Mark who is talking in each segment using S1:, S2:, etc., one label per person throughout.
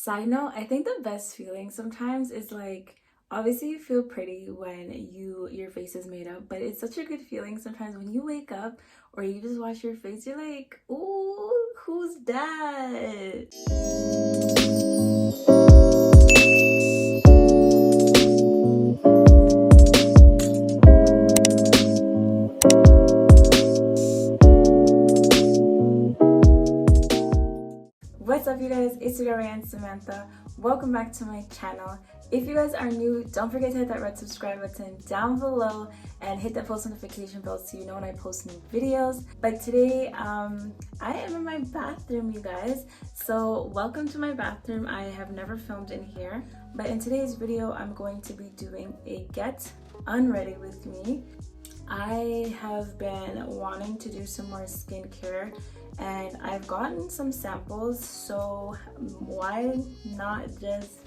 S1: Side note, I think the best feeling sometimes is like, obviously you feel pretty when your face is made up, but it's such a good feeling sometimes when you wake up or you just wash your face, you're like, ooh, who's that? What's up, you guys? It's your girl and Samantha. Welcome back to my channel. If you guys are new, don't forget to hit that red subscribe button down below and hit that post notification bell so you know when I post new videos. But today I am in my bathroom, you guys, so welcome to my bathroom. I have never filmed in here, but in today's video I'm going to be doing a get unready with me. I have been wanting to do some more skincare and I've gotten some samples, so why not just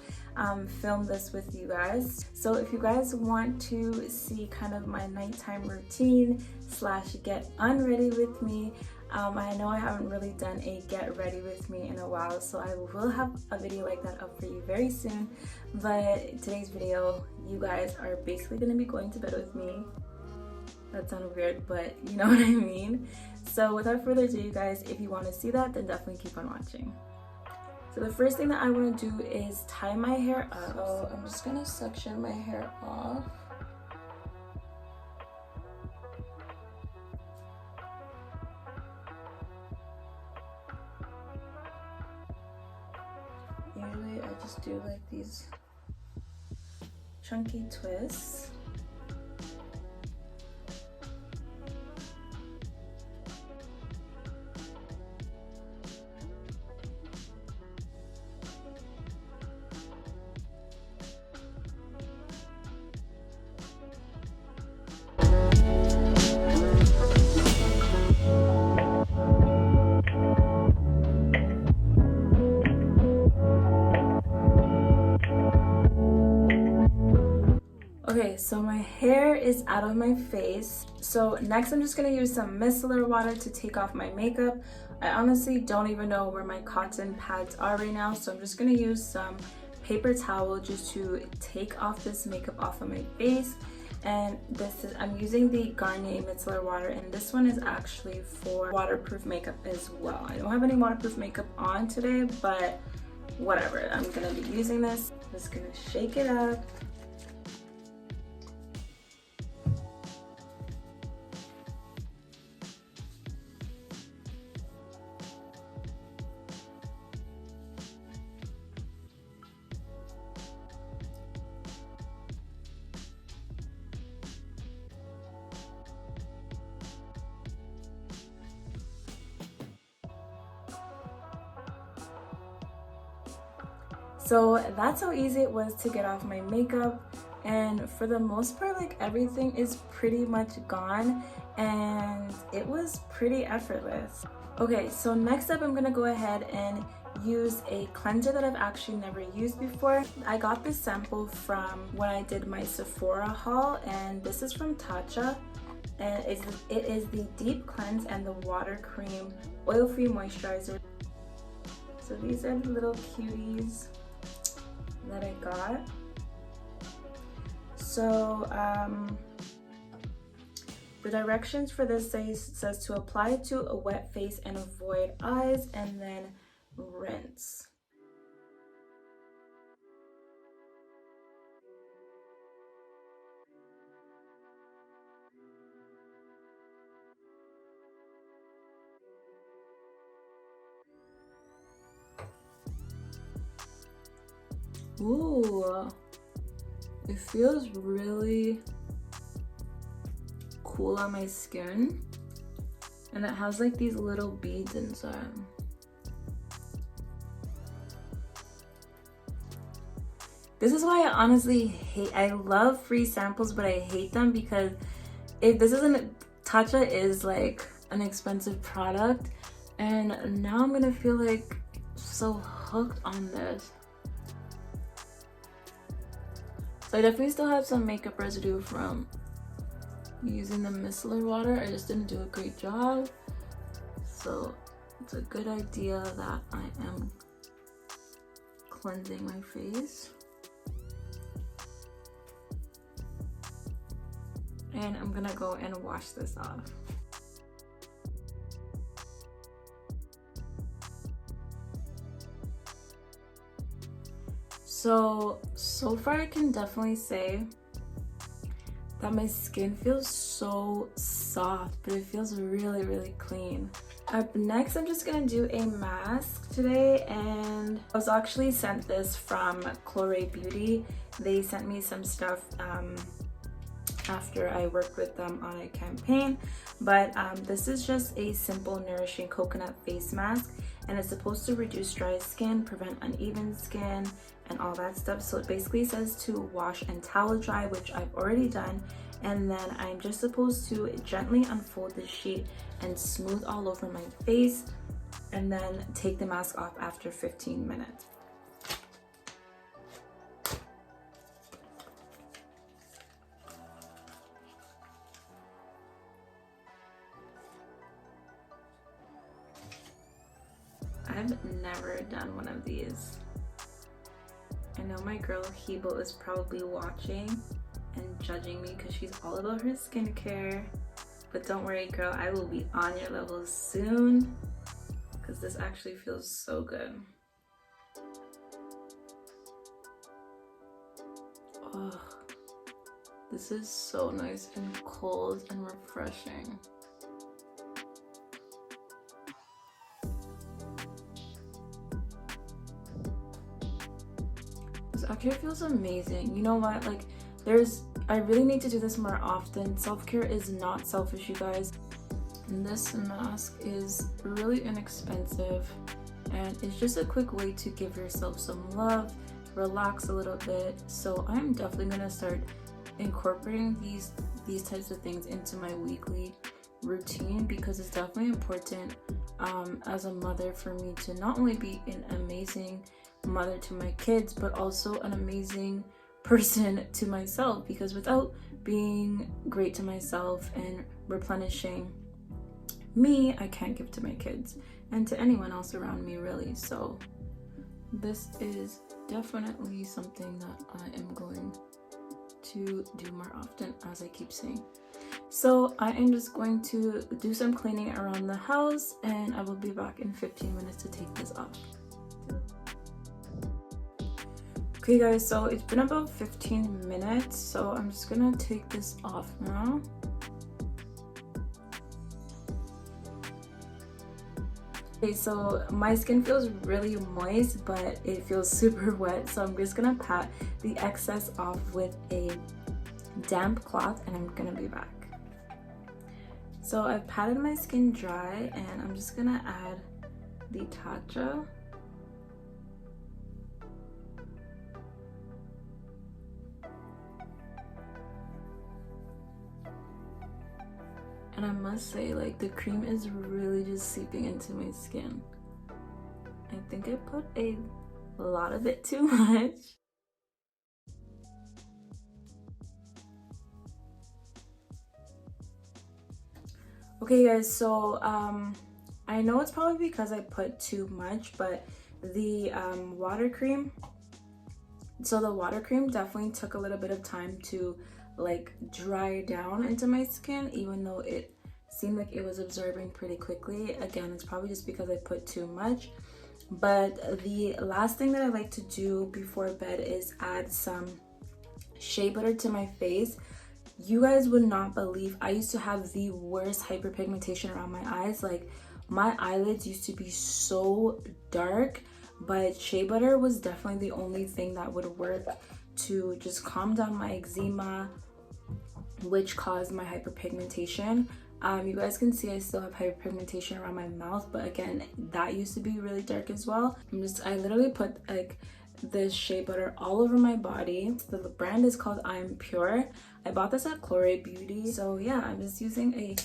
S1: film this with you guys. So if you guys want to see kind of my nighttime routine slash get unready with me, I know I haven't really done a get ready with me in a while, so I will have a video like that up for you very soon. But today's video, you guys are basically going to be going to bed with me. That sounded weird, but you know what I mean. So without further ado, you guys, if you want to see that, then definitely keep on watching. So the first thing that I want to do is tie my hair up. So I'm just going to section my hair off. Usually I just do like these chunky twists. Okay, so my hair is out of my face. So next I'm just gonna use some micellar water to take off my makeup. I honestly don't even know where my cotton pads are right now, so I'm just gonna use some paper towel just to take off this makeup off of my face. And I'm using the Garnier micellar water, and this one is actually for waterproof makeup as well. I don't have any waterproof makeup on today, but whatever, I'm gonna be using this. Just gonna shake it up. So that's how easy it was to get off my makeup, and for the most part, like, everything is pretty much gone and it was pretty effortless. Okay, so next up I'm gonna go ahead and use a cleanser that I've actually never used before. I got this sample from when I did my Sephora haul, and this is from Tatcha, and it is the Deep Cleanse and the Water Cream Oil-Free Moisturizer. So these are the little cuties that I got. So the directions for this says to apply to a wet face and avoid eyes, and then rinse. Ooh, it feels really cool on my skin, and it has like these little beads inside. This is why I honestly I love free samples, but I hate them because if this isn't, Tatcha is like an expensive product, and now I'm gonna feel like so hooked on this. So I definitely still have some makeup residue from using the micellar water. I just didn't do a great job. So it's a good idea that I am cleansing my face. And I'm gonna go and wash this off. So far I can definitely say that my skin feels so soft, but it feels really, really clean. Up next, I'm just gonna do a mask today, and I was actually sent this from CLORE Beauty. They sent me some stuff after I worked with them on a campaign, but this is just a simple nourishing coconut face mask, and it's supposed to reduce dry skin, prevent uneven skin, and all that stuff. So it basically says to wash and towel dry, which I've already done, and then I'm just supposed to gently unfold the sheet and smooth all over my face, and then take the mask off after 15 minutes. I've never done one of these. I know my girl Hebo is probably watching and judging me because she's all about her skincare. But don't worry, girl, I will be on your level soon because this actually feels so good. Oh, this is so nice and cold and refreshing. This actually feels amazing. You know what? Like, I really need to do this more often. Self-care is not selfish, you guys. And this mask is really inexpensive, and it's just a quick way to give yourself some love, relax a little bit. So I'm definitely gonna start incorporating these types of things into my weekly routine, because it's definitely important as a mother for me to not only be an amazing mother to my kids, but also an amazing person to myself, because without being great to myself and replenishing me, I can't give to my kids and to anyone else around me, really. So this is definitely something that I am going to do more often, as I keep saying. So I am just going to do some cleaning around the house, and I will be back in 15 minutes to take this off. Okay guys, so it's been about 15 minutes, so I'm just gonna take this off now. Okay, so my skin feels really moist, but it feels super wet, so I'm just gonna pat the excess off with a damp cloth, and I'm gonna be back. So I've patted my skin dry, and I'm just gonna add the Tatcha. And I must say, like, the cream is really just seeping into my skin. I think I put a lot of it too much. Okay guys, so I know it's probably because I put too much, but the water cream, so the water cream definitely took a little bit of time to like dry down into my skin, even though it seemed like it was absorbing pretty quickly. Again, it's probably just because I put too much. But the last thing that I like to do before bed is add some shea butter to my face. You guys would not believe, I used to have the worst hyperpigmentation around my eyes. Like, my eyelids used to be so dark, but shea butter was definitely the only thing that would work to just calm down my eczema, which caused my hyperpigmentation. You guys can see I still have hyperpigmentation around my mouth, but again, that used to be really dark as well. I literally put like this shea butter all over my body. The brand is called I'm Pure. I bought this at CLORE Beauty. So yeah, I'm just using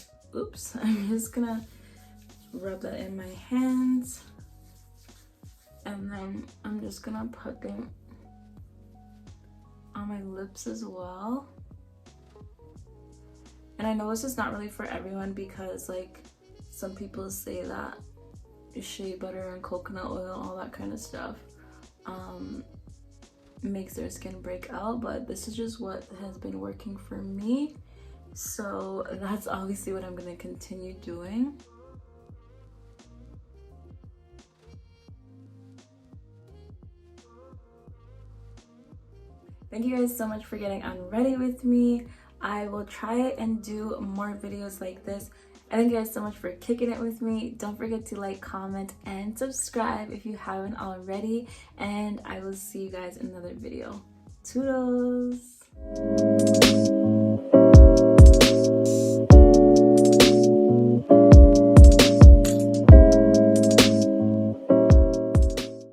S1: I'm just gonna rub that in my hands, and then I'm just gonna put them on my lips as well. And I know this is not really for everyone, because like some people say that shea butter and coconut oil, all that kind of stuff, makes their skin break out, but this is just what has been working for me, so that's obviously what I'm going to continue doing. Thank you guys so much for getting unready with me. I will try and do more videos like this. And thank you guys so much for kicking it with me. Don't forget to like, comment, and subscribe if you haven't already. And I will see you guys in another video. Toodles!